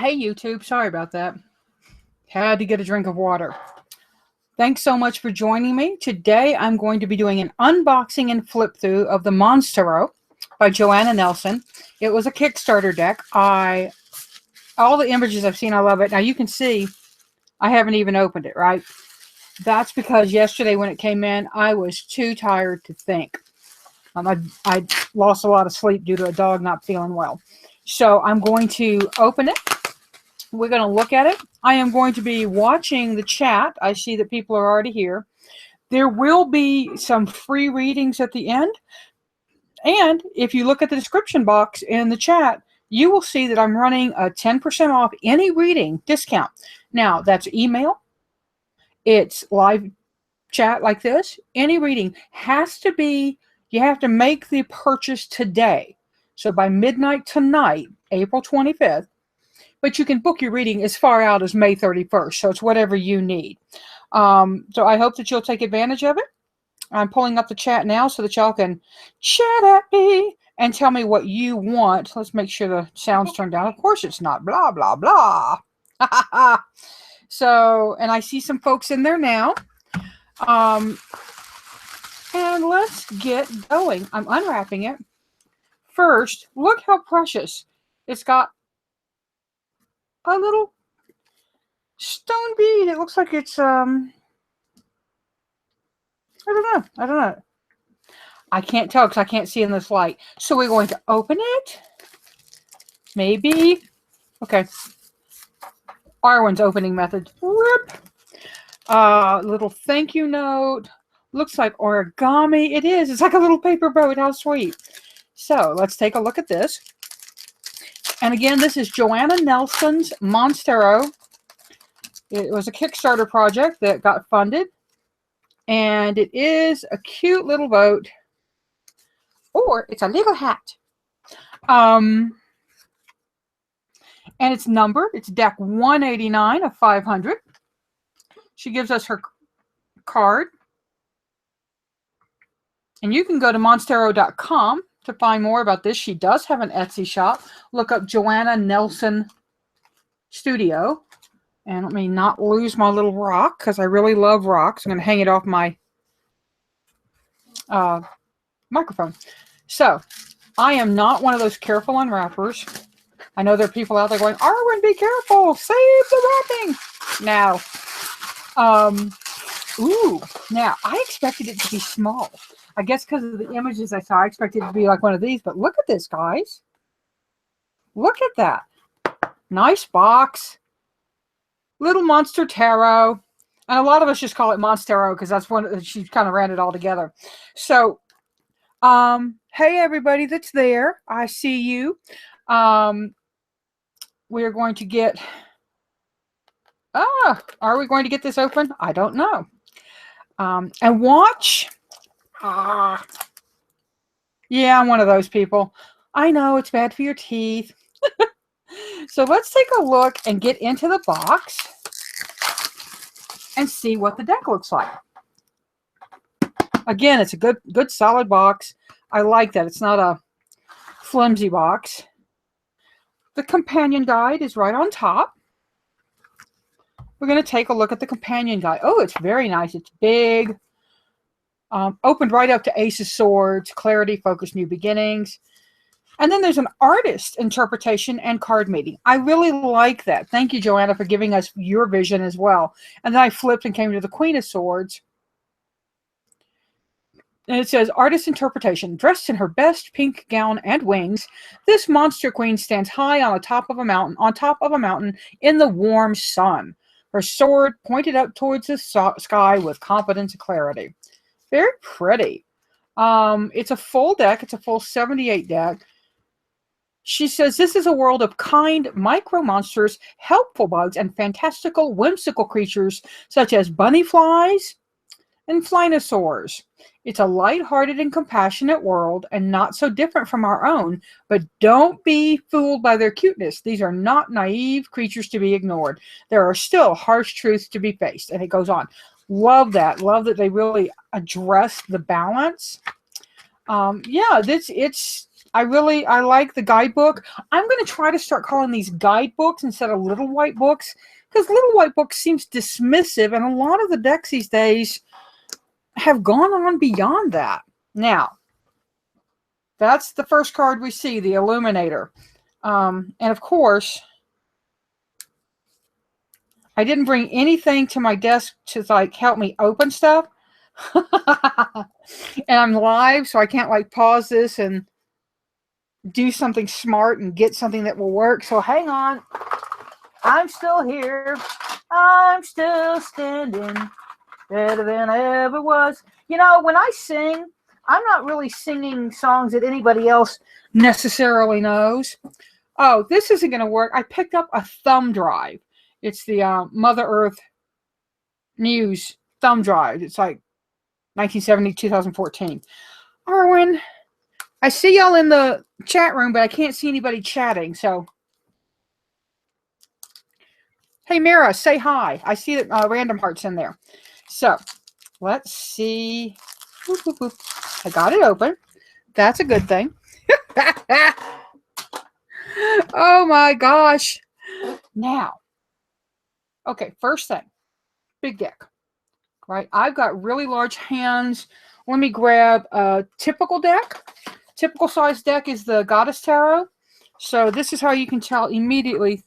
Hey YouTube, sorry about that. Had to get a drink of water. Thanks so much for joining me. Today I'm going to be doing an unboxing and flip through of the Monstarot by Joanna Nelson. It was a Kickstarter deck. All the images I've seen, I love it. Now you can see I haven't even opened it, right? That's because yesterday when it came in, I was too tired to think. I lost a lot of sleep due to a dog not feeling well. So I'm going to open it. We're going to look at it. I am going to be watching the chat. I see that people are already here. There will be some free readings at the end. And if you look at the description box in the chat, you will see that I'm running a 10% off any reading discount. Now, that's email. It's live chat like this. Any reading has to be, you have to make the purchase today. So by midnight tonight, April 25th, but you can book your reading as far out as May 31st. So it's whatever you need. So I hope that you'll take advantage of it. I'm pulling up the chat now so that y'all can chat at me and tell me what you want. Let's make sure the sound's turned down. Of course it's not. Blah, blah, blah. So, and I see some folks in there now. And let's get going. I'm unwrapping it. First, look how precious. It's got a little stone bead. It looks like it's I don't know. I can't tell because I can't see in this light. So we're going to open it. Maybe. Okay. Arwen's opening method. Rip. Little thank you note. Looks like origami. It is. It's like a little paper boat. How sweet. So let's take a look at this. And again, this is Joanna Nelson's Monstarot. It was a Kickstarter project that got funded. And it is a cute little boat. Or it's a little hat. And it's numbered. It's deck 189 of 500. She gives us her card. And you can go to monstarot.com to find more about this. She does have an Etsy shop. Look up Joanna Nelson Studio. And let me not lose my little rock because I really love rocks. I'm going to hang it off my microphone. So, I am not one of those careful unwrappers. I know there are people out there going, Arwen, be careful. Save the wrapping. Now, now, I expected it to be small. I guess because of the images I saw, I expected it to be like one of these. But look at this, guys. Look at that. Nice box. Little Monster Tarot. And a lot of us just call it Monstarot because that's one. She kind of ran it all together. So, hey, everybody that's there. I see you. We are going to get... are we going to get this open? I don't know. And watch... yeah, I'm one of those people. I know it's bad for your teeth. So let's take a look and get into the box and see what the deck looks like. Again, it's a good solid box. I like that. It's not a flimsy box. The companion guide is right on top. We're going to take a look at the companion guide. Oh, it's very nice. It's big. Opened right up to Ace of Swords, Clarity, Focus, New Beginnings. And then there's an artist interpretation and card meeting. I really like that. Thank you, Joanna, for giving us your vision as well. And then I flipped and came to the Queen of Swords. And it says, Artist Interpretation. Dressed in her best pink gown and wings, this monster queen stands high on the top of a mountain in the warm sun. Her sword pointed up towards the sky with confidence and clarity. Very pretty. It's a full deck. It's a full 78 deck. She says, this is a world of kind micro monsters, helpful bugs, and fantastical whimsical creatures such as bunny flies and flinosaurs. It's a light-hearted and compassionate world and not so different from our own, but don't be fooled by their cuteness. These are not naive creatures to be ignored. There are still harsh truths to be faced. And it goes on. Love that. Love that they really address the balance. Yeah, it's I like the guidebook. I'm going to try to start calling these guidebooks instead of little white books, because little white books seems dismissive, and a lot of the decks these days have gone on beyond that. Now, that's the first card we see, the Illuminator. And of course, I didn't bring anything to my desk to like help me open stuff. And I'm live, so I can't like pause this and do something smart and get something that will work. So hang on. I'm still here. I'm still standing better than I ever was. You know, when I sing, I'm not really singing songs that anybody else necessarily knows. Oh, this isn't going to work. I picked up a thumb drive. It's the Mother Earth News thumb drive. It's like 1970, 2014. Arwen, I see y'all in the chat room, but I can't see anybody chatting. So, hey, Mira, say hi. I see that Random Heart's in there. So, let's see. Boop, boop, boop. I got it open. That's a good thing. Oh my gosh. Now, okay, first thing, big deck, right? I've got really large hands. Let me grab a typical deck. Typical size deck is the Goddess Tarot. So this is how you can tell immediately.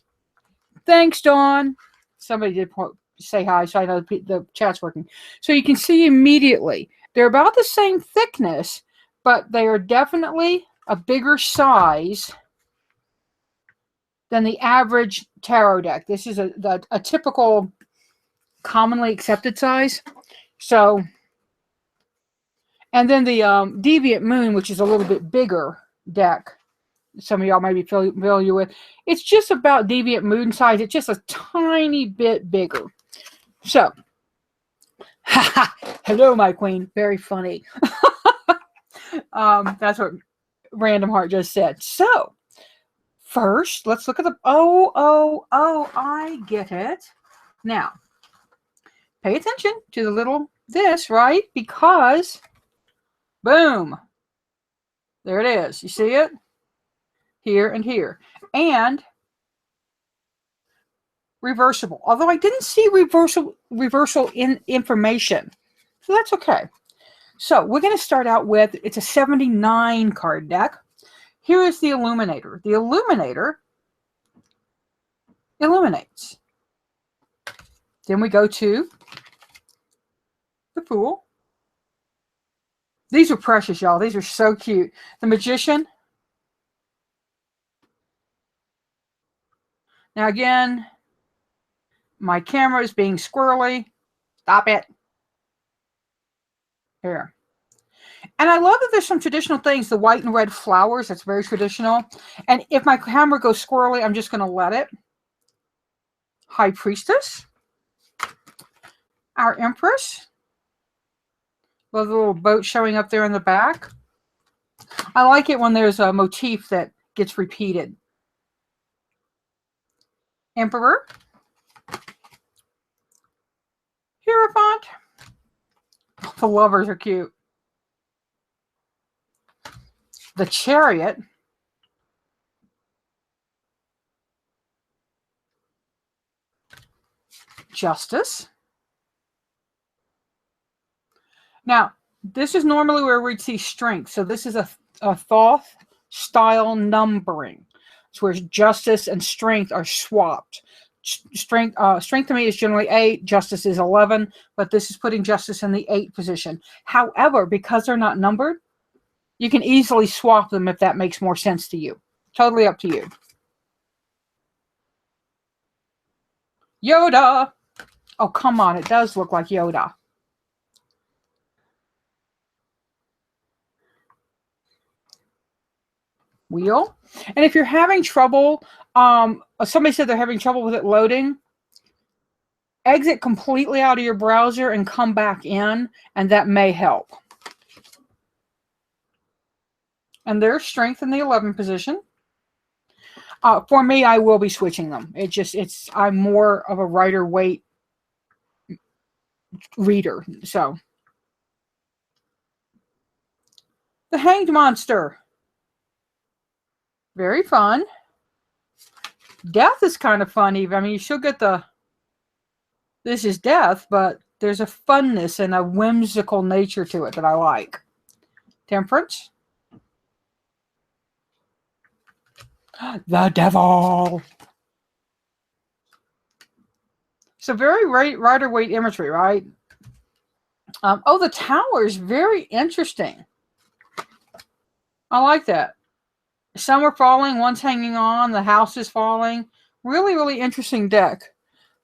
Thanks, Dawn. Somebody did say hi, so I know the chat's working. So you can see immediately. They're about the same thickness, but they are definitely a bigger size than the average tarot deck. This is a typical, commonly accepted size. So, and then the Deviant Moon, which is a little bit bigger deck, some of y'all might be familiar with. It's just about Deviant Moon size. It's just a tiny bit bigger. So, hello, my queen. Very funny. That's what Random Heart just said. So, first, let's look at the... Oh, I get it. Now, pay attention to the little this, right? Because, boom. There it is. You see it? Here and here. And reversible. Although I didn't see reversal in information. So that's okay. So we're going to start out with, it's a 79 card deck. Here is the Illuminator. The Illuminator illuminates. Then we go to the Fool. These are precious, y'all. These are so cute. The Magician. Now again, my camera is being squirrely. Stop it. Here. And I love that there's some traditional things. The white and red flowers. That's very traditional. And if my camera goes squirrely, I'm just going to let it. High Priestess. Our Empress. With a little boat showing up there in the back. I like it when there's a motif that gets repeated. Emperor. Hierophant. The lovers are cute. The Chariot. Justice. Now, this is normally where we'd see Strength. So this is a Thoth style numbering. It's where Justice and Strength are swapped. Strength to me is generally 8. Justice is 11. But this is putting Justice in the 8 position. However, because they're not numbered, you can easily swap them if that makes more sense to you. Totally up to you. Yoda. Oh, come on. It does look like Yoda. Wheel. And if you're having trouble, somebody said they're having trouble with it loading, exit completely out of your browser and come back in, and that may help. And there's Strength in the 11 position. For me, I will be switching them. I'm more of a Rider Waite reader. So, the Hanged Monster. Very fun. Death is kind of fun even. I mean, you still get the, this is death, but there's a funness and a whimsical nature to it that I like. Temperance. The devil. So very Rider-Waite imagery, right? Oh, the tower is very interesting. I like that. Some are falling, one's hanging on, the house is falling. Really, really interesting deck.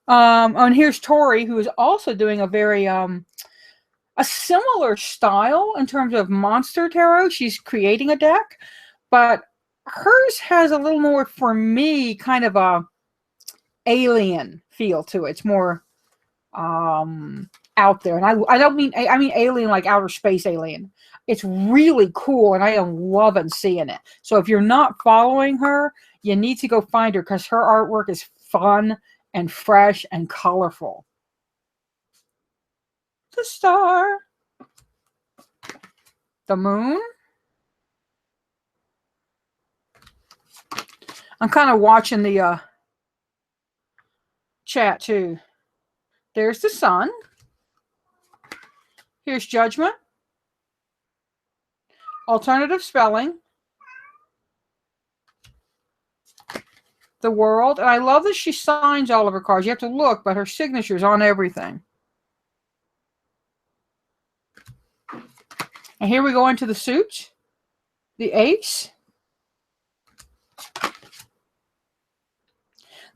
And here's Tori, who is also doing a very a similar style in terms of monster tarot. She's creating a deck, but hers has a little more, for me, kind of a alien feel to it. It's more out there, and I don't mean, I mean alien like outer space alien. It's really cool, and I am loving seeing it. So if you're not following her, you need to go find her, because her artwork is fun and fresh and colorful. The star. The moon. I'm kind of watching the chat too. There's the sun. Here's judgment. Alternative spelling. The world. And I love that she signs all of her cards. You have to look, but her signature's on everything. And here we go into the suits. The ace.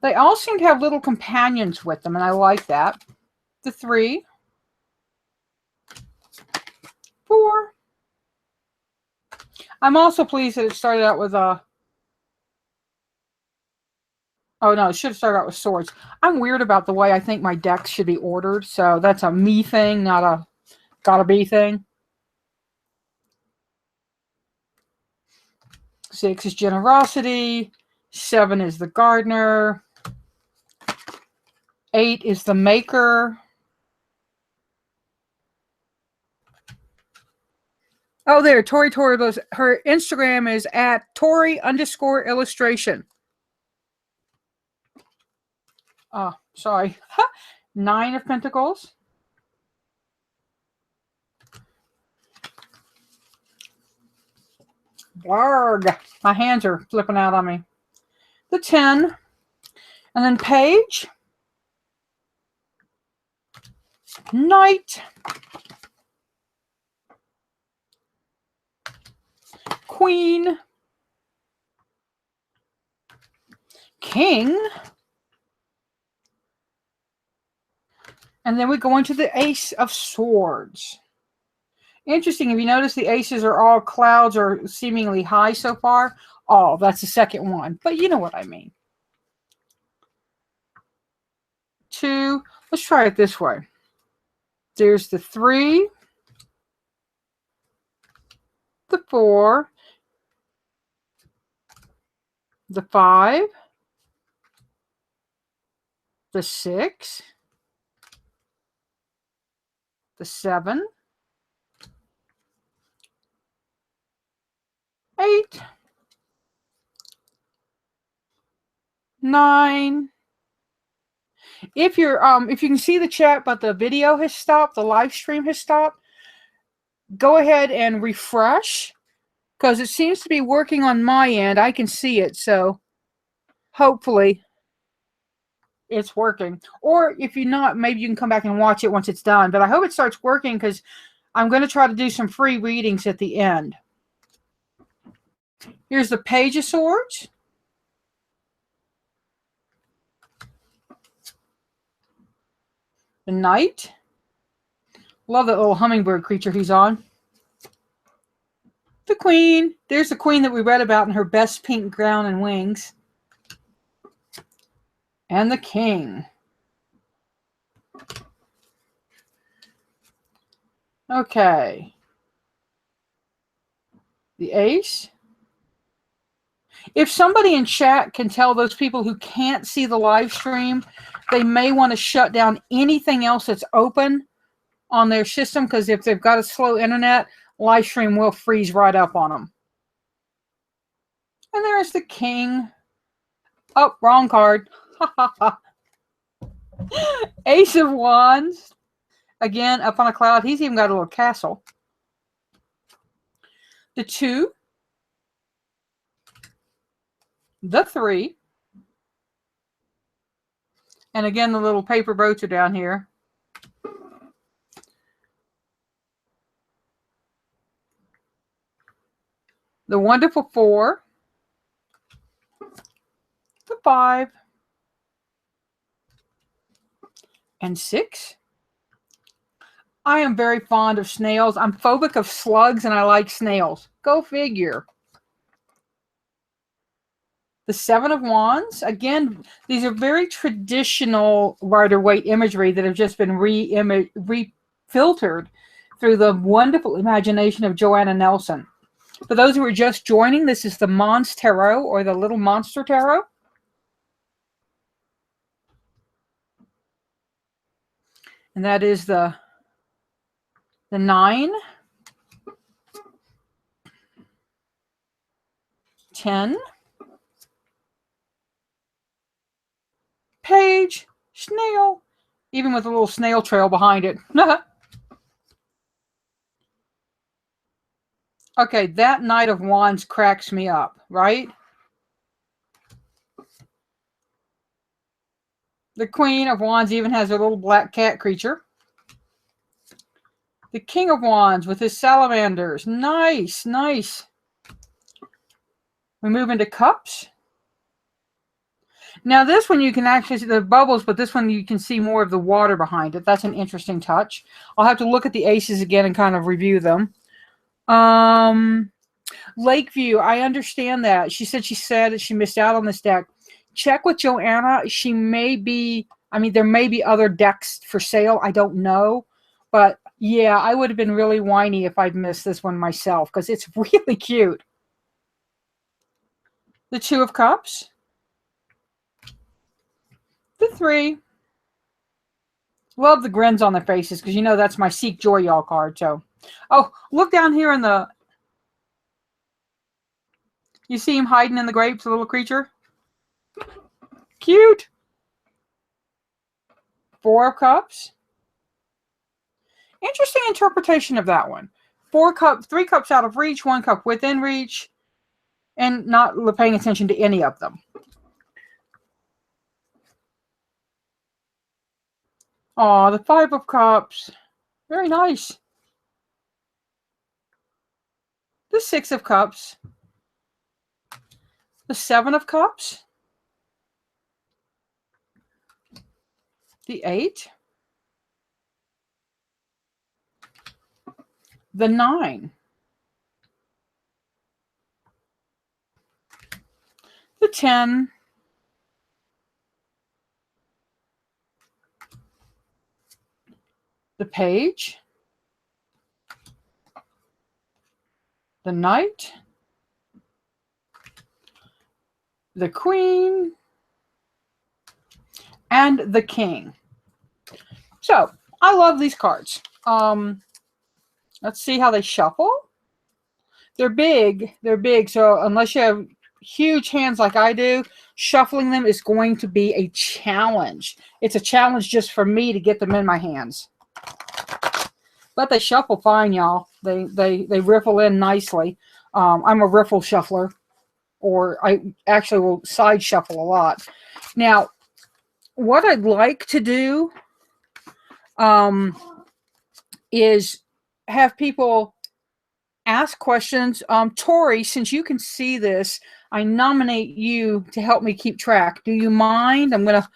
They all seem to have little companions with them, and I like that. The 3. 4. I'm also pleased that it started out with a... Oh, no, it should have started out with swords. I'm weird about the way I think my decks should be ordered, so that's a me thing, not a gotta be thing. 6 is generosity. 7 is the gardener. 8 is the maker. Oh, there, Tori. Her Instagram is at Tori_illustration. Oh, sorry. 9 of Pentacles. Blarg. My hands are flipping out on me. The 10. And then Page. Knight. Queen. King. And then we go into the Ace of Swords. Interesting, if you notice, the aces are all clouds or seemingly high so far. Oh, that's the second one. But you know what I mean. 2. Let's try it this way. There's the 3. The 4. The 5. The 6. The 7. 8. 9. If you can see the chat, but the video has stopped, the live stream has stopped, go ahead and refresh, because it seems to be working on my end. I can see it, so hopefully it's working. Or if you're not, maybe you can come back and watch it once it's done. But I hope it starts working, because I'm going to try to do some free readings at the end. Here's the Page of Swords. The Knight. Love that little hummingbird creature he's on. The Queen. There's the Queen that we read about in her best pink gown and wings. And the King. Okay. The Ace. If somebody in chat can tell those people who can't see the live stream, they may want to shut down anything else that's open on their system, because if they've got a slow internet, live stream will freeze right up on them. And there's the king. Oh, wrong card. Ace of Wands. Again, up on a cloud. He's even got a little castle. The 2. The 3. And again, the little paper boats are down here. The wonderful 4. The 5. And 6. I am very fond of snails. I'm phobic of slugs, and I like snails. Go figure. The 7 of Wands. Again, these are very traditional Rider-Waite imagery that have just been re-filtered through the wonderful imagination of Joanna Nelson. For those who are just joining, this is the Monstarot, or the Little Monster Tarot. And that is the 9, 10, page, snail, even with a little snail trail behind it. Okay, that Knight of Wands cracks me up, right? The Queen of Wands even has a little black cat creature. The King of Wands with his salamanders. Nice, nice. We move into Cups. Now this one you can actually see the bubbles, but this one you can see more of the water behind it. That's an interesting touch. I'll have to look at the aces again and kind of review them. Lakeview, I understand that. She said that she missed out on this deck. Check with Joanna. She may be, I mean, there may be other decks for sale. I don't know. But yeah, I would have been really whiny if I'd missed this one myself because it's really cute. The 2 of Cups. The 3. Love the grins on their faces because you know that's my Seek Joy Y'all card. So, oh, look down here in the. You see him hiding in the grapes, the little creature? Cute. 4 of Cups. Interesting interpretation of that one. 3 cups out of reach, 1 cup within reach, and not paying attention to any of them. Oh, the 5 of Cups. Very nice. The 6 of Cups. The 7 of Cups. The 8. The 9. The 10. The Page. The Knight. The Queen. And the King. So, I love these cards. Let's see how they shuffle. They're big. They're big. So unless you have huge hands like I do, shuffling them is going to be a challenge. It's a challenge just for me to get them in my hands. But they shuffle fine, y'all. They riffle in nicely. I'm a riffle shuffler, or I actually will side shuffle a lot. Now, what I'd like to do is have people ask questions. Tori, since you can see this, I nominate you to help me keep track. Do you mind? I'm going to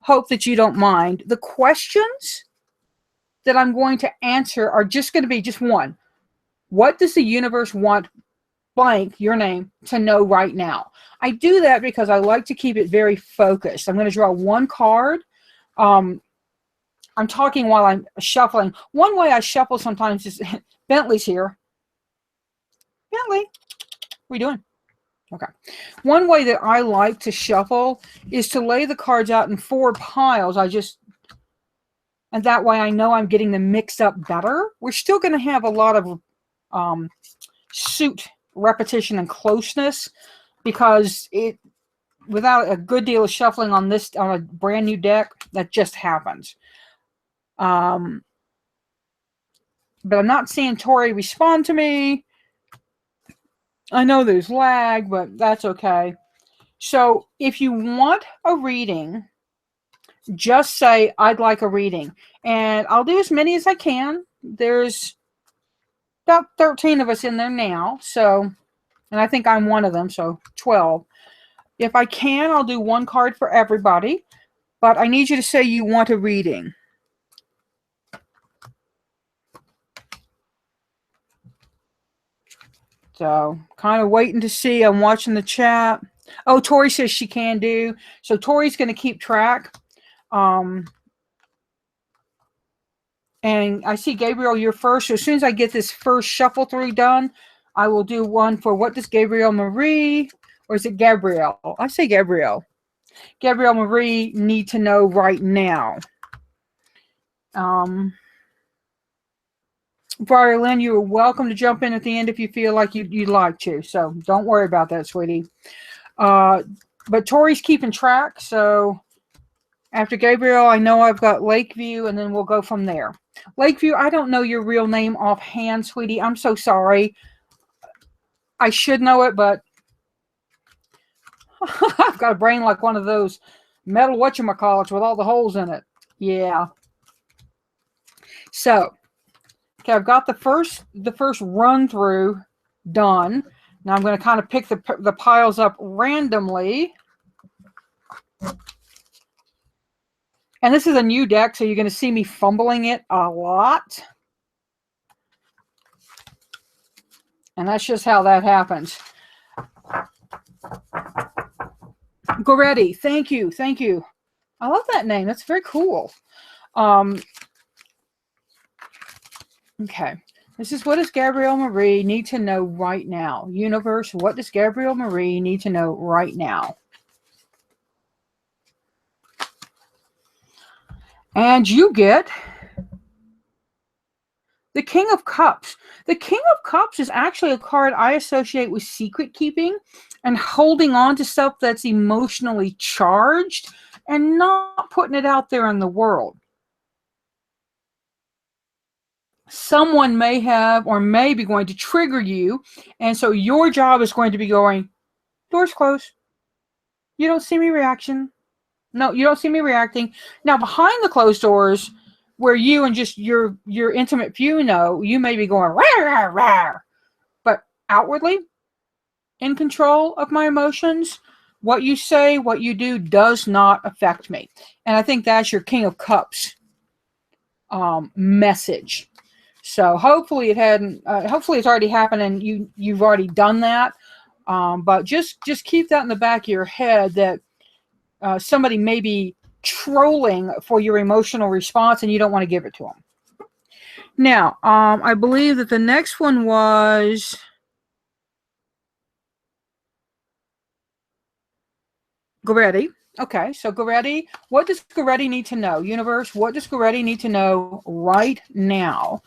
hope that you don't mind. The questions that I'm going to answer are just going to be just one. What does the universe want blank, your name, to know right now? I do that because I like to keep it very focused. I'm going to draw one card. I'm talking while I'm shuffling. One way I shuffle sometimes is Bentley's here. Bentley, what are you doing? Okay. One way that I like to shuffle is to lay the cards out in 4 piles. And that way I know I'm getting them mixed up better. We're still going to have a lot of suit repetition and closeness, because it, without a good deal of shuffling on this, on a brand new deck, that just happens. But I'm not seeing Tori respond to me. I know there's lag, but that's okay. So if you want a reading, just say, I'd like a reading. And I'll do as many as I can. There's about 13 of us in there now. So, and I think I'm one of them, so 12. If I can, I'll do one card for everybody. But I need you to say you want a reading. So, kind of waiting to see. I'm watching the chat. Oh, Tori says she can do. So, Tori's going to keep track. And I see, Gabriel, you're first. So, as soon as I get this first shuffle through done, I will do one for what does Gabrielle Marie, or is it Gabrielle? I say Gabrielle. Gabrielle Marie need to know right now. Briar Lennon, you're welcome to jump in at the end if you feel like you'd like to. So don't worry about that, sweetie. But Tori's keeping track. So after Gabriel, I know I've got Lakeview, and then we'll go from there. Lakeview, I don't know your real name offhand, sweetie. I'm so sorry. I should know it, but I've got a brain like one of those metal whatchamacallits with all the holes in it. Yeah. So, okay, I've got the first run through done. Now I'm going to kind of pick the piles up randomly. And this is a new deck, so you're going to see me fumbling it a lot. And that's just how that happens. Goretti, thank you, thank you. I love that name. That's very cool. Okay. This is what does Gabrielle Marie need to know right now? Universe, what does Gabrielle Marie need to know right now? And you get the King of Cups. The King of Cups is actually a card I associate with secret keeping and holding on to stuff that's emotionally charged and not putting it out there in the world. Someone may have or may be going to trigger you, and so your job is going to be going, doors closed. You don't see me reaction. No, you don't see me reacting. Now, behind the closed doors, where you and just your intimate few know, you may be going, rah, rah, rah. But outwardly, in control of my emotions, what you say, what you do does not affect me. And I think that's your King of Cups message. So hopefully it hadn't. Hopefully it's already happened, and you've already done that. But just keep that in the back of your head that somebody may be trolling for your emotional response, and you don't want to give it to them. Now, I believe that the next one was Goretti. Okay, so Goretti, what does Goretti need to know? Universe, what does Goretti need to know right now?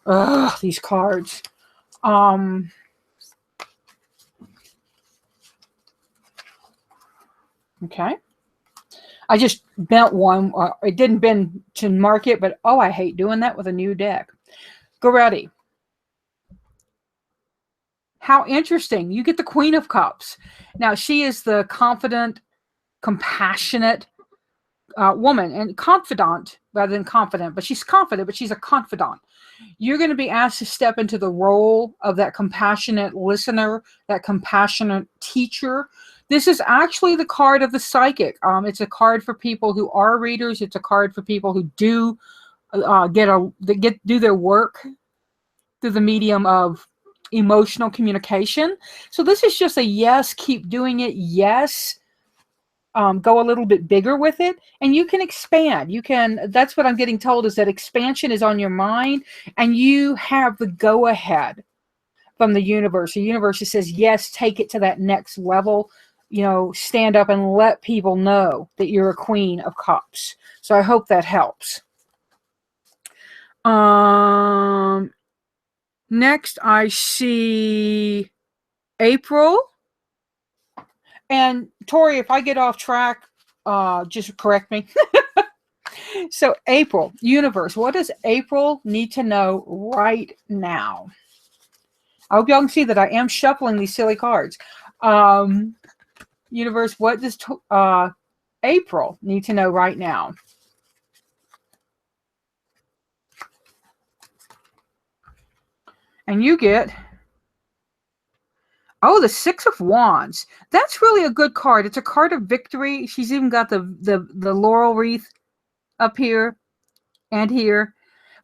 Ugh, these cards. Okay. I just bent one. It didn't bend to mark it, but oh, I hate doing that with a new deck. Goretti. How interesting. You get the Queen of Cups. Now, she is the confident, compassionate woman, and confidant rather than confident, but she's confident, but she's a confidant. You're going to be asked to step into the role of that compassionate listener, that compassionate teacher. This is actually the card of the psychic. It's a card for people who are readers. It's a card for people who do do their work through the medium of emotional communication. So this is just a yes, keep doing it. Yes. Go a little bit bigger with it, and you can expand. That's what I'm getting told, is that expansion is on your mind, and you have the go ahead from the universe. The universe says, yes, take it to that next level, stand up and let people know that you're a Queen of Cups. So I hope that helps. Next, I see April. And Tori, if I get off track, just correct me. So April, universe, what does April need to know right now? I hope y'all can see that I am shuffling these silly cards. Universe, what does April need to know right now? And you get, oh, the Six of Wands. That's really a good card. It's a card of victory. She's even got the laurel wreath up here and here.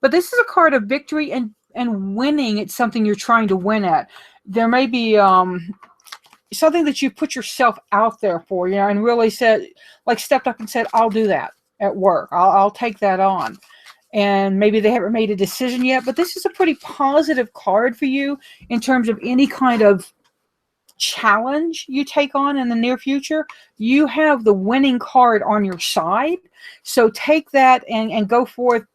But this is a card of victory and winning at something you're trying to win at. There may be something that you put yourself out there for, you know, and really said, like, stepped up and said, I'll do that at work. I'll take that on. And maybe they haven't made a decision yet, but this is a pretty positive card for you in terms of any kind of challenge you take on in the near future. You have the winning card on your side. So take that and go forth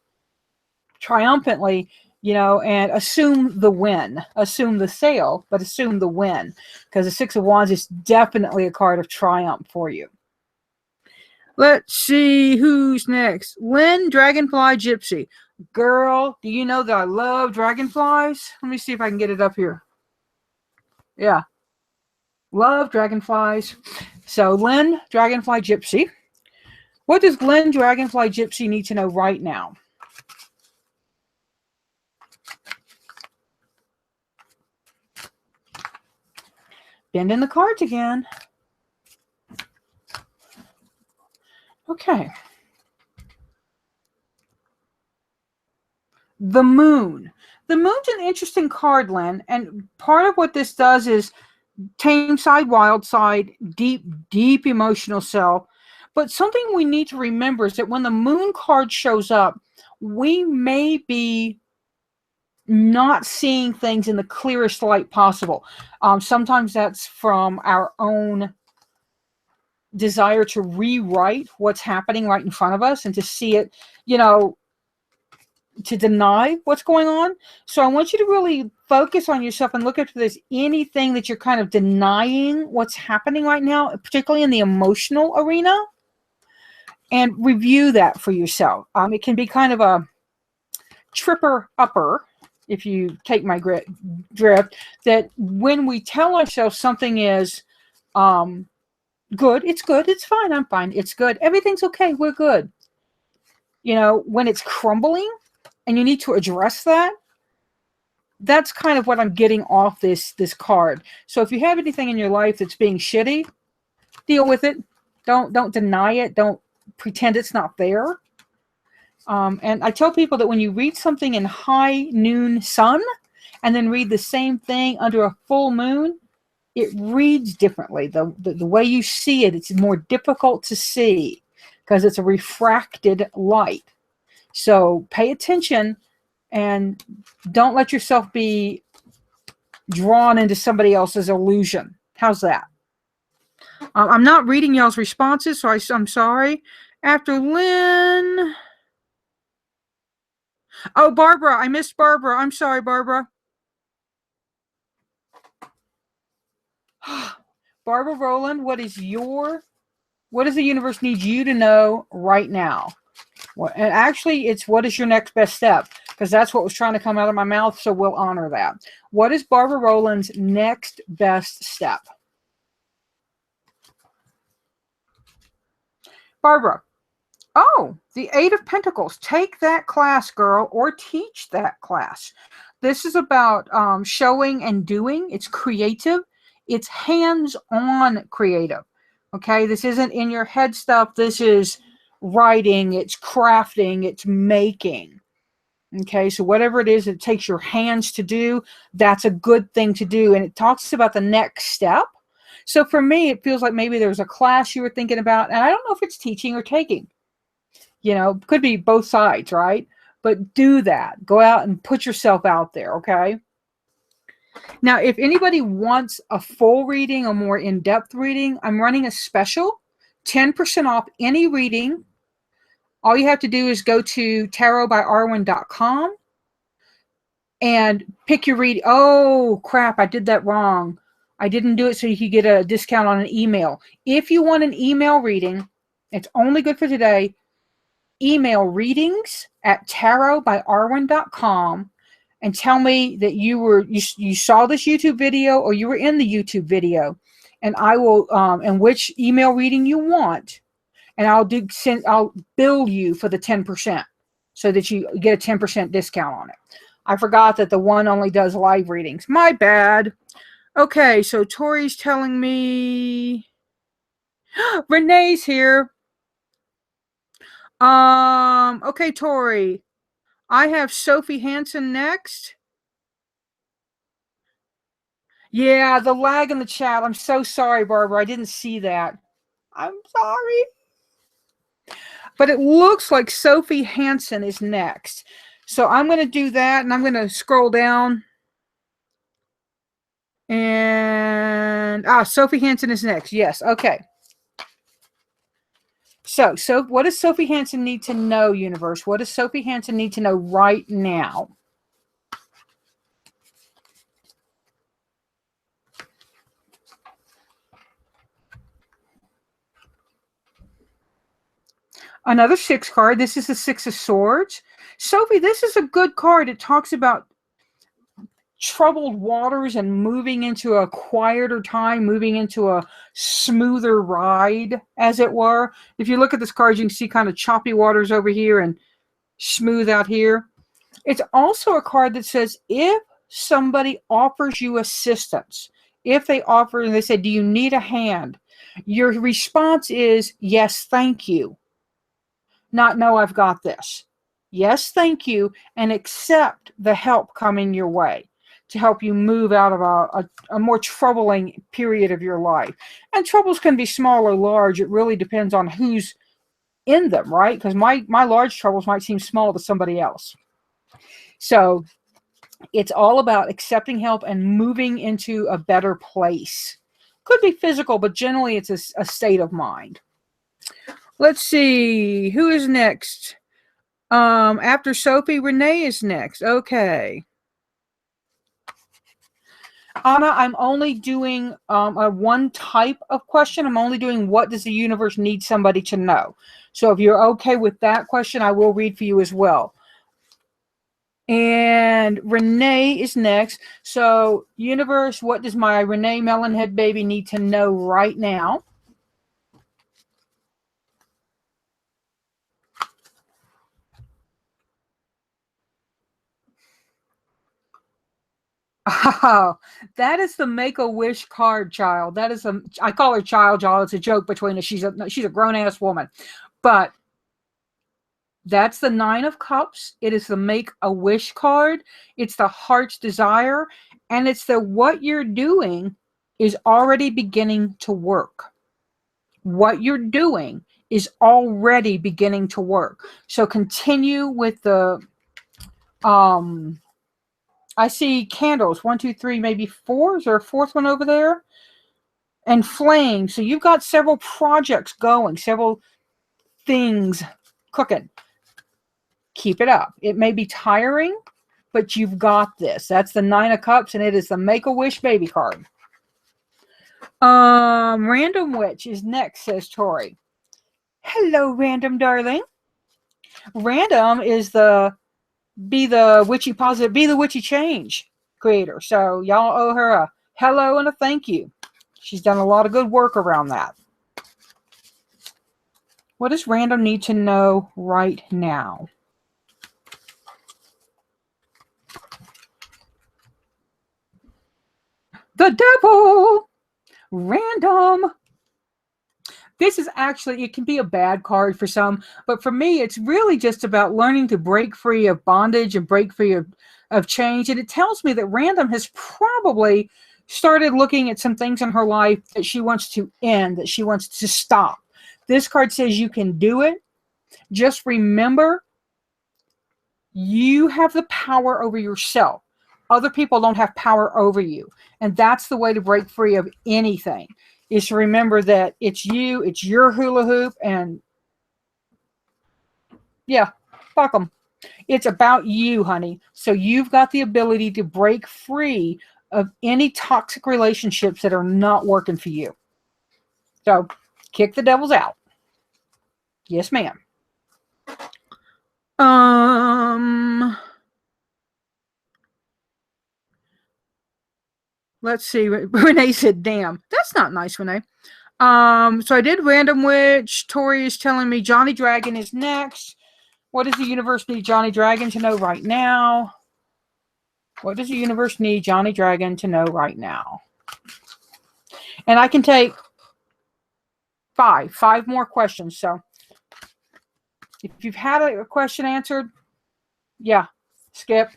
triumphantly, you know, and assume the win. Assume the sale, but assume the win. Because the Six of Wands is definitely a card of triumph for you. Let's see who's next. Lynn, Dragonfly Gypsy. Girl, do you know that I love dragonflies? Let me see if I can get it up here. Yeah. Love dragonflies. So Lynn, Dragonfly Gypsy. What does Lynn, Dragonfly Gypsy need to know right now? Bending the cards again. Okay. The Moon. The Moon's an interesting card, Lynn, and part of what this does is tame side, wild side, deep, deep emotional self. But something we need to remember is that when the Moon card shows up, we may be not seeing things in the clearest light possible. Sometimes that's from our own desire to rewrite what's happening right in front of us and to see it, you know, to deny what's going on. So I want you to really focus on yourself and look at this, anything that you're kind of denying what's happening right now, particularly in the emotional arena, and review that for yourself. It can be kind of a tripper upper, if you take my drift, that when we tell ourselves something is good, it's fine, I'm fine, it's good, everything's okay, we're good. You know, when it's crumbling and you need to address that, that's kind of what I'm getting off this card. So if you have anything in your life that's being shitty, deal with it. Don't deny it. Don't pretend it's not there. And I tell people that when you read something in high noon sun and then read the same thing under a full moon, it reads differently. The way you see it, it's more difficult to see because it's a refracted light. So pay attention and don't let yourself be drawn into somebody else's illusion. How's that? I'm not reading y'all's responses, so I'm sorry. After Lynn... Oh, Barbara. I missed Barbara. I'm sorry, Barbara. Barbara Rowland, what does the universe need you to know right now? Well, and actually, it's what is your next best step? Because that's what was trying to come out of my mouth, so we'll honor that. What is Barbara Rowland's next best step? Barbara. Oh, the Eight of Pentacles. Take that class, girl, or teach that class. This is about showing and doing. It's creative. It's hands-on creative. Okay, this isn't in your head stuff. This is writing, it's crafting, it's making. Okay, so whatever it is it takes your hands to do, that's a good thing to do. And it talks about the next step. So for me, it feels like maybe there's a class you were thinking about, and I don't know if it's teaching or taking. You know, could be both sides, right? But do that. Go out and put yourself out there, okay? Now, if anybody wants a full reading, a more in-depth reading, I'm running a special, 10% off any reading. All you have to do is go to tarotbyarwen.com, and pick your read. Oh, crap, I did that wrong. I didn't do it so you could get a discount on an email. If you want an email reading, it's only good for today. Email readings@tarotbyarwen.com and tell me that you saw this YouTube video or you were in the YouTube video, and I will and which email reading you want, and I'll bill you for the 10% so that you get a 10% discount on it. I forgot that the one only does live readings. My bad. Okay, so Tori's telling me Renee's here. Okay, Tori. I have Sophie Hansen next. Yeah, the lag in the chat. I'm so sorry, Barbara. I didn't see that. I'm sorry. But it looks like Sophie Hansen is next. So I'm going to do that, and I'm going to scroll down. And, Sophie Hansen is next. Yes, okay. So what does Sophie Hansen need to know, universe? What does Sophie Hansen need to know right now? Another 6 card. This is the 6 of Swords. Sophie, this is a good card. It talks about troubled waters and moving into a quieter time, moving into a smoother ride, as it were. If you look at this card, you can see kind of choppy waters over here and smooth out here. It's also a card that says if somebody offers you assistance, if they offer and they say, do you need a hand? Your response is, yes, thank you. Not, no, I've got this. Yes, thank you, and accept the help coming your way to help you move out of a more troubling period of your life. And troubles can be small or large. It really depends on who's in them, right? Because my large troubles might seem small to somebody else. So it's all about accepting help and moving into a better place. Could be physical, but generally it's a state of mind. Let's see. Who is next? After Sophie, Renee is next. Okay. Anna, I'm only doing a one type of question. I'm only doing what does the universe need somebody to know. So if you're okay with that question, I will read for you as well. And Renee is next. So universe, what does my Renee Melonhead baby need to know right now? Oh, that is the Make-A-Wish card, child. That is I call her child, y'all. It's a joke between us. She's a grown-ass woman. But that's the 9 of Cups. It is the Make-A-Wish card. It's the Heart's Desire. And it's the what you're doing is already beginning to work. What you're doing is already beginning to work. So continue with the I see candles. 1, 2, 3, maybe 4. Is there a 4th one over there? And flames. So you've got several projects going, several things cooking. Keep it up. It may be tiring, but you've got this. That's the 9 of Cups, and it is the Make-A-Wish baby card. Random Witch is next, says Tori. Hello, Random darling. Random is be the witchy positive, be the witchy change creator. So y'all owe her a hello and a thank you. She's done a lot of good work around that. What does Random need to know right now? The devil! Random! This is actually, it can be a bad card for some, but for me, it's really just about learning to break free of bondage and break free of change. And it tells me that Random has probably started looking at some things in her life that she wants to end, that she wants to stop. This card says you can do it. Just remember, you have the power over yourself. Other people don't have power over you. And that's the way to break free of anything, is to remember that it's you, it's your hula hoop, and yeah, fuck them. It's about you, honey. So you've got the ability to break free of any toxic relationships that are not working for you. So kick the devils out. Yes, ma'am. Let's see. Renee said, damn. That's not nice, Renee. So I did Random Witch. Tori is telling me Johnny Dragon is next. What does the universe need Johnny Dragon to know right now? What does the universe need Johnny Dragon to know right now? And I can take five more questions. So if you've had a question answered, yeah, skip.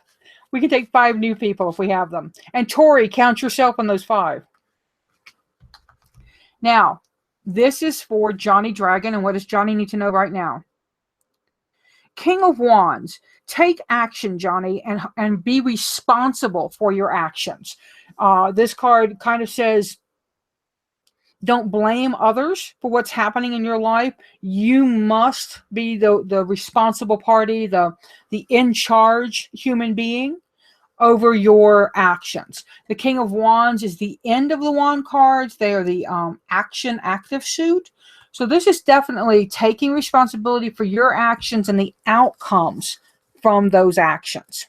We can take 5 new people if we have them. And Tori, count yourself on those 5. Now, this is for Johnny Dragon. And what does Johnny need to know right now? King of Wands. Take action, Johnny, and be responsible for your actions. This card kind of says, don't blame others for what's happening in your life. You must be the responsible party, the in charge human being over your actions. The King of Wands is the end of the wand cards. They are the action active suit. So this is definitely taking responsibility for your actions and the outcomes from those actions.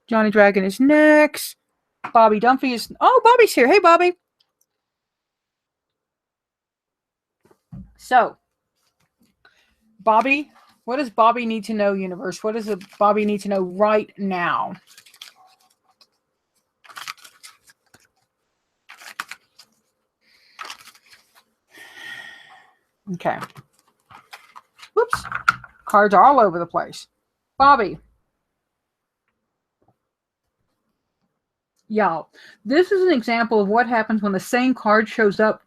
Johnny Dragon is next. Bobby Dunphy is... Oh, Bobby's here. Hey, Bobby. So, Bobby, what does Bobby need to know, universe? What does Bobby need to know right now? Okay. Whoops. Cards are all over the place. Bobby. Y'all, this is an example of what happens when the same card shows up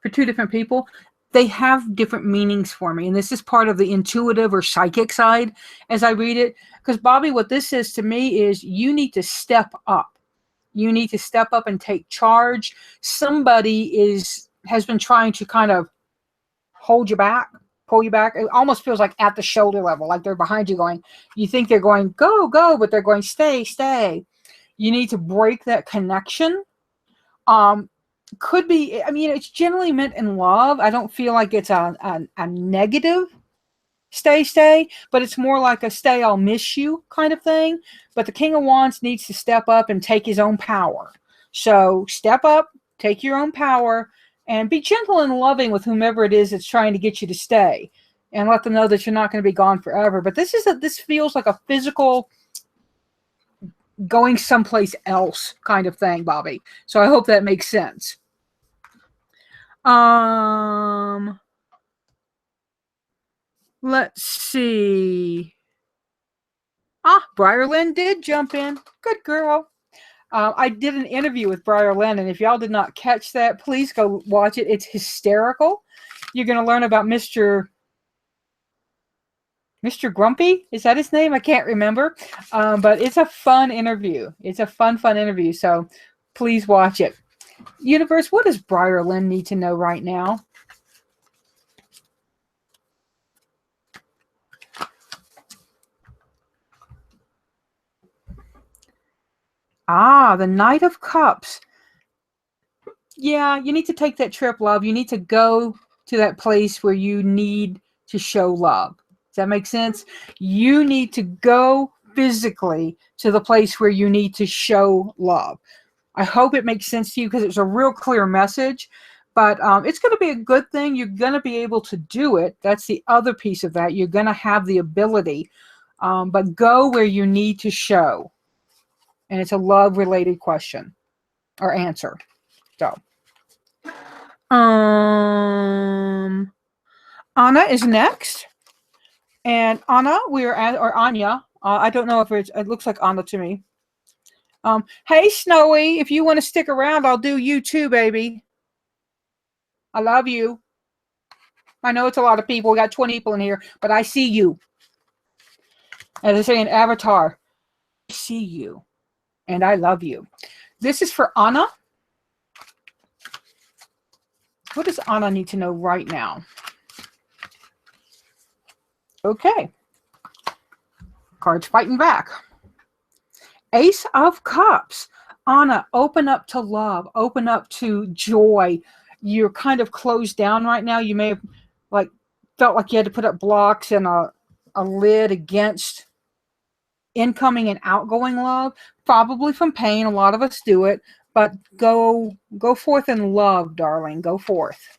for 2 different people. They have different meanings for me. And this is part of the intuitive or psychic side as I read it. Because, Bobby, what this says to me is you need to step up. You need to step up and take charge. Somebody has been trying to kind of hold you back, pull you back. It almost feels like at the shoulder level, like they're behind you going, you think they're going, go, go, but they're going, stay, stay. You need to break that connection. Could be, I mean, it's generally meant in love. I don't feel like it's a negative stay, but it's more like a stay, I'll miss you kind of thing. But the King of Wands needs to step up and take his own power. So step up, take your own power, and be gentle and loving with whomever it is that's trying to get you to stay, and let them know that you're not going to be gone forever. But this feels like a physical going someplace else kind of thing, Bobby. So I hope that makes sense. Let's see. Briar Lennon did jump in. Good girl. I did an interview with Briar Lennon. If y'all did not catch that, please go watch it. It's hysterical. You're going to learn about Mr. Grumpy. Is that his name? I can't remember. But it's a fun interview. It's a fun interview. So please watch it. Universe, what does Briar Lennon need to know right now? The Knight of Cups. Yeah, you need to take that trip, love. You need to go to that place where you need to show love. Does that make sense? You need to go physically to the place where you need to show love. I hope it makes sense to you because it's a real clear message. But it's going to be a good thing. You're going to be able to do it. That's the other piece of that. You're going to have the ability. But go where you need to show. And it's a love-related question or answer. So, Anna is next. And Anna, we're at, or Anya. I don't know if it looks like Anna to me. Hey, Snowy, if you want to stick around, I'll do you too, baby. I love you. I know it's a lot of people. We got 20 people in here, but I see you. As I say in Avatar, I see you, and I love you. This is for Anna. What does Anna need to know right now? Okay. cards fighting back. Ace of Cups. Anna, open up to love. Open up to joy. You're kind of closed down right now. You may have felt like you had to put up blocks and a lid against incoming and outgoing love, probably from pain. A lot of us do it, but go forth in love, darling. Go forth.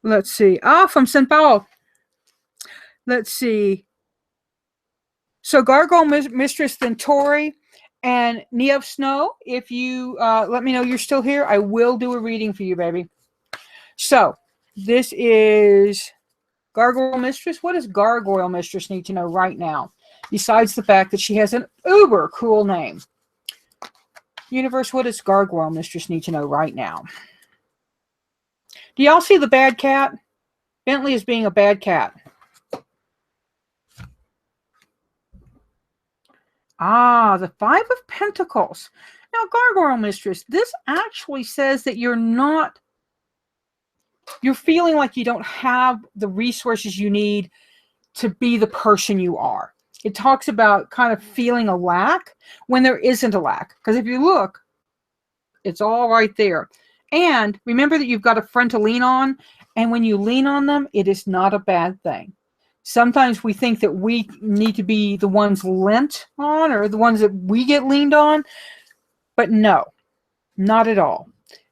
Let's see. From St. Paul. Let's see. So Gargoyle Mistress, then Tori, and Nev Snow. If you let me know you're still here, I will do a reading for you, baby. So this is Gargoyle Mistress. What does Gargoyle Mistress need to know right now? Besides the fact that she has an uber cool name. Universe, what does Gargoyle Mistress need to know right now? Do y'all see the bad cat? Bentley is being a bad cat. The Five of Pentacles. Now, Gargoyle Mistress, this actually says that you're feeling like you don't have the resources you need to be the person you are. It talks about kind of feeling a lack when there isn't a lack. Because if you look, it's all right there. And remember that you've got a friend to lean on. And when you lean on them, it is not a bad thing. Sometimes we think that we need to be the ones lent on or the ones that we get leaned on. But no, not at all.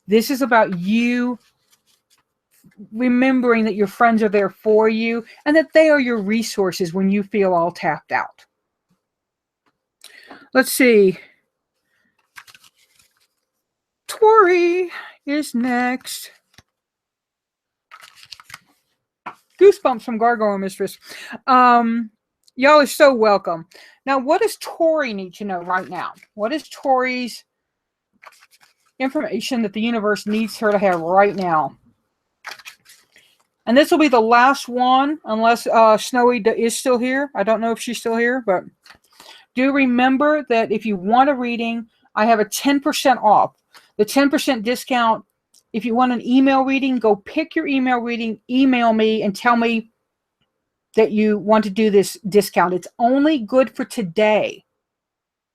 This is about you remembering that your friends are there for you and that they are your resources when you feel all tapped out. Let's see. Tori is next. Goosebumps from Gargoyle Mistress. Y'all are so welcome. Now, what does Tori need to know right now? What is Tori's information that the universe needs her to have right now? And this will be the last one, unless Snowy is still here. I don't know if she's still here, but do remember that if you want a reading, I have a 10% off. The 10% discount. If you want an email reading, go pick your email reading, email me, and tell me that you want to do this discount. It's only good for today.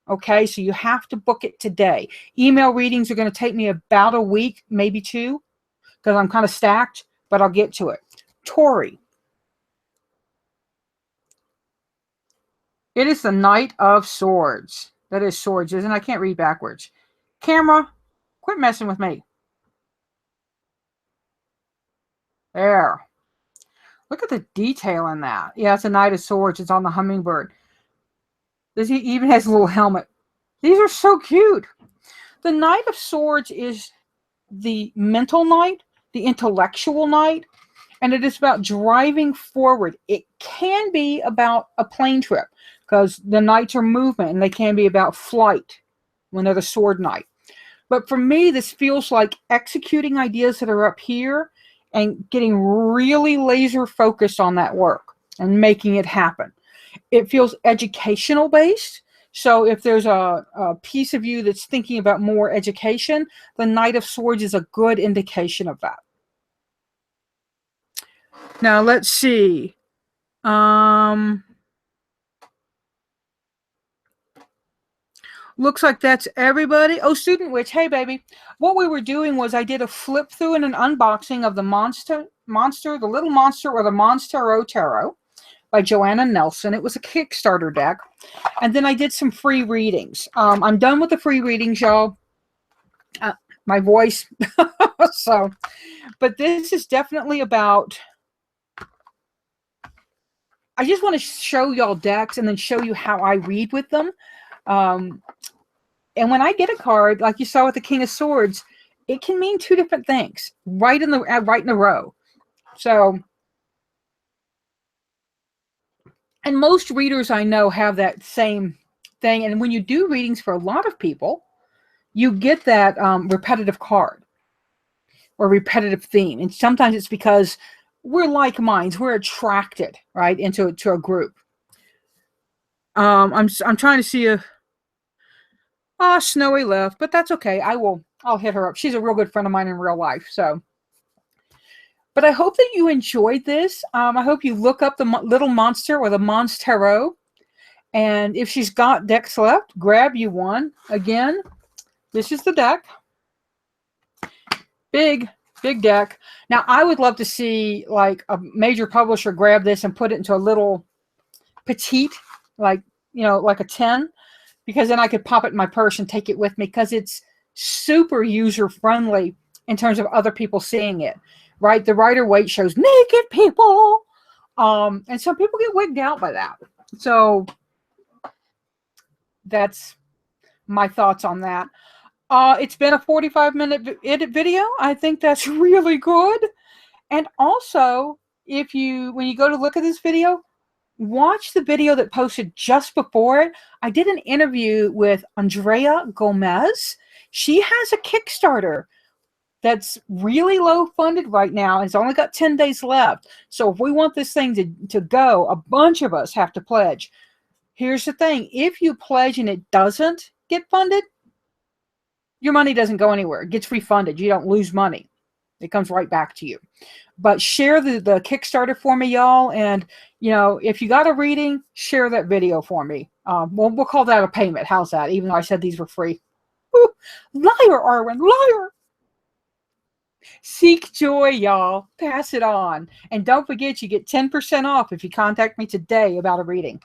Okay, so you have to book it today. Email readings are going to take me about a week, maybe two, because I'm kind of stacked, but I'll get to it. Tori. It is the Knight of Swords. That is swords, isn't it? I can't read backwards. Camera, quit messing with me. There. Look at the detail in that. Yeah, it's a Knight of Swords. It's on the hummingbird. This even has a little helmet. These are so cute. The Knight of Swords is the mental knight, the intellectual knight, and it is about driving forward. It can be about a plane trip because the knights are movement, and they can be about flight when they're the sword knight. But for me, this feels like executing ideas that are up here and getting really laser focused on that work and making it happen. It feels educational based. So if there's a piece of you that's thinking about more education, the Knight of Swords is a good indication of that. Now let's see. Looks like that's everybody. Oh, Student Witch, hey baby. What we were doing was I did a flip through and an unboxing of the monster, the little monster, or the Monstarot Tarot by Joanna Nelson. It was a Kickstarter deck. And then I did some free readings. I'm done with the free readings, y'all. My voice. But this is definitely about, I just want to show y'all decks and then show you how I read with them. And when I get a card, like you saw with the King of Swords, it can mean two different things right in a row. So, and most readers I know have that same thing. And when you do readings for a lot of people, you get that repetitive card or repetitive theme. And sometimes it's because we're like minds. We're attracted, right, into a group. I'm trying to see if Snowy left, but that's okay. I'll hit her up. She's a real good friend of mine in real life. So But I hope that you enjoyed this. I hope you look up the little monster or the Monstarot. And if she's got decks left, grab you one. Again, this is the deck. Big deck. Now, I would love to see like a major publisher grab this and put it into a little petite, like, like a 10, because then I could pop it in my purse and take it with me, because it's super user friendly in terms of other people seeing it, right? The Rider Waite shows naked people. And some people get wigged out by that. So that's my thoughts on that. It's been a 45-minute edit video. I think that's really good. And also, when you go to look at this video, watch the video that posted just before it. I did an interview with Andrea Gomez. She has a Kickstarter that's really low funded right now. It's only got 10 days left. So if we want this thing to go, a bunch of us have to pledge. Here's the thing. If you pledge and it doesn't get funded, your money doesn't go anywhere. It gets refunded. You don't lose money. It comes right back to you. But share the Kickstarter for me, y'all. And, if you got a reading, share that video for me. We'll call that a payment. How's that? Even though I said these were free. Ooh, liar, Arwen, liar. Seek joy, y'all. Pass it on. And don't forget, you get 10% off if you contact me today about a reading.